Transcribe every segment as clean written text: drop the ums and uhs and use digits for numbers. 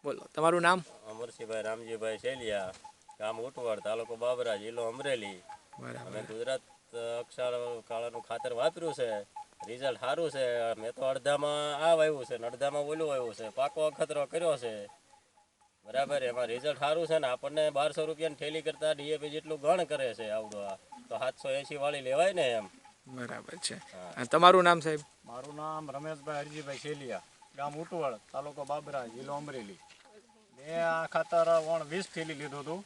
બોલો તમારું નામ? અમરસિંહભાઈ રામજીભાઈ શેલિયા, ગામ ઉટવાડ, તાલુકો બાબરા, જિલ્લો અમરેલી. બરાબર. અમે ગુજરાત અક્ષર કાળાનું ખાતર વાપર્યું છે, રિઝલ્ટ સારું છે. મેં તો અડધામાં આ વાવ્યું છે ને અડધામાં ઓલું વાવ્યું છે, પાકો અખતરો કર્યો છે. બરાબર, એમાં રિઝલ્ટ સારું છે ને આપણને 1200 રૂપિયાની થેલી કરતાં ડીએપી જેટલું ગણ કરે છે આવડો. આ તો 780 વાળી લેવાય ને એમ. બરાબર છે. તમારું નામ સાહેબ? મારું નામ રમેશભાઈ હરજીભાઈ શેલિયા, ગામ ઉટવાડ, તાલુકો બાબરા, જિલ્લો અમરેલી. મેં આ ખાતર 20 થેલી લીધું હતું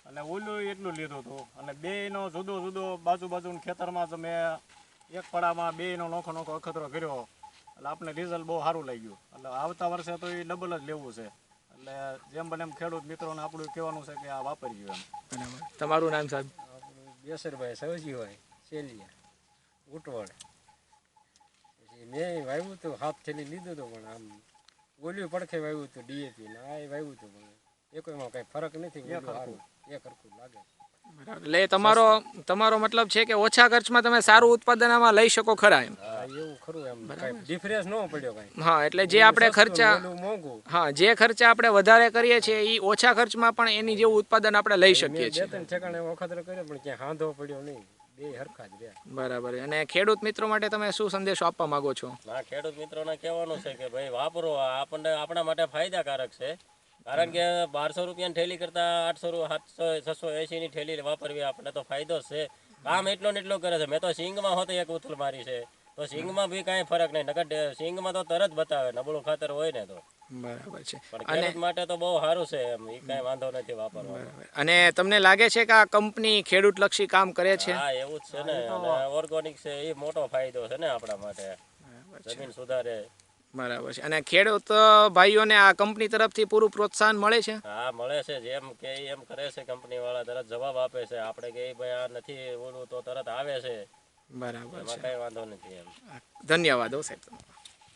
અને ઓલું એટલું લીધું હતું, અને બેયનો જુદો જુદો બાજુનું ખેતરમાં તો મેં એક પડામાં બેયનો નોખો અખતરો કર્યો. એટલે આપણે રિઝલ્ટ બહુ સારું લાગ્યું. એટલે આવતા વર્ષે તો એ ડબલ જ લેવું છે. એટલે જેમ બને એમ ખેડૂત મિત્રોને આપણું કહેવાનું છે કે આ વાપરજો એમ. બરાબર. તમારું નામ સાહેબ? બેસરભાઈ સવજીભાઈ શેલિયા, ઉટવાડ. પછી મેં વાવ્યું હતું, 7 થેલી લીધું હતું, પણ આમ ઓલું પડખે વાવ્યું હતું ડીએપી ને આ વાવ્યું હતું, પણ એકોમાં કઈ ફરક નથી. સારું એક હરખું લાગે. એટલે તમારો મતલબ છે કે ઓછા ખર્ચમાં તમે સારું ઉત્પાદન આમાં લઈ શકો ખરા એમ? એવું ખરું, એમ કઈ ડિફરન્સ ન પડ્યો કઈ. હા, એટલે જે આપણે ખર્ચા મોંઘું, હા જે ખર્ચા આપણે વધારે કરીએ છીએ એ ઓછા ખર્ચમાં પણ એની જેવું ઉત્પાદન આપણે લઈ શકીએ છીએ. 2-3 ઠેકાણે વખત કર્યો પણ ક્યાં હાંધો પડ્યો નહીં, બે હરખા જ રહ્યા. બરાબર. અને ખેડૂત મિત્રો માટે તમે શું સંદેશો આપવા માંગો છો? ના, ખેડૂત મિત્રોને કહેવાનું છે કે ભાઈ વાપરો, આપણને આપણા માટે ફાયદાકારક છે. કારણ કે 1200 રૂપિયાની થેલી કરતાં 800-680ની થેલી વાપરવી આપણને તો ફાયદો છે. કામ એટલો ને એટલો કરે છે. મેં તો સિંગમાં હોતે એક ઉથલ મારી છે, તો સિંગમાં બી કાંઈ ફરક નહીં. નકર સિંગમાં તો તરત બતાવે નબળું ખાતર હોય ને તો. બરાબર છે. પણ ખેડૂત માટે તો બહુ સારું છે એમ, એ કાંઈ વાંધો નથી વાપરવાનો. અને તમને લાગે છે કે આ કંપની ખેડૂત લક્ષી કામ કરે છે? હા, એવું જ છે ને. અને ઓર્ગોનિક છે એ મોટો ફાયદો છે ને આપણા માટે. જમીન સુધારે. બરાબર છે. અને ખેડૂત ભાઈઓને આ કંપની તરફથી પૂરું પ્રોત્સાહન મળે છે? હા, મળે છે. જેમ કે એમ કરે છે કંપની વાળા, તરત જવાબ આપે છે. આપણે કે ભાઈ આ નથી ઓલું તો તરત આવે છે. બરાબર એમાં છે. કઈ વાંધો નથી એમ. ધન્યવાદ સાહેબ.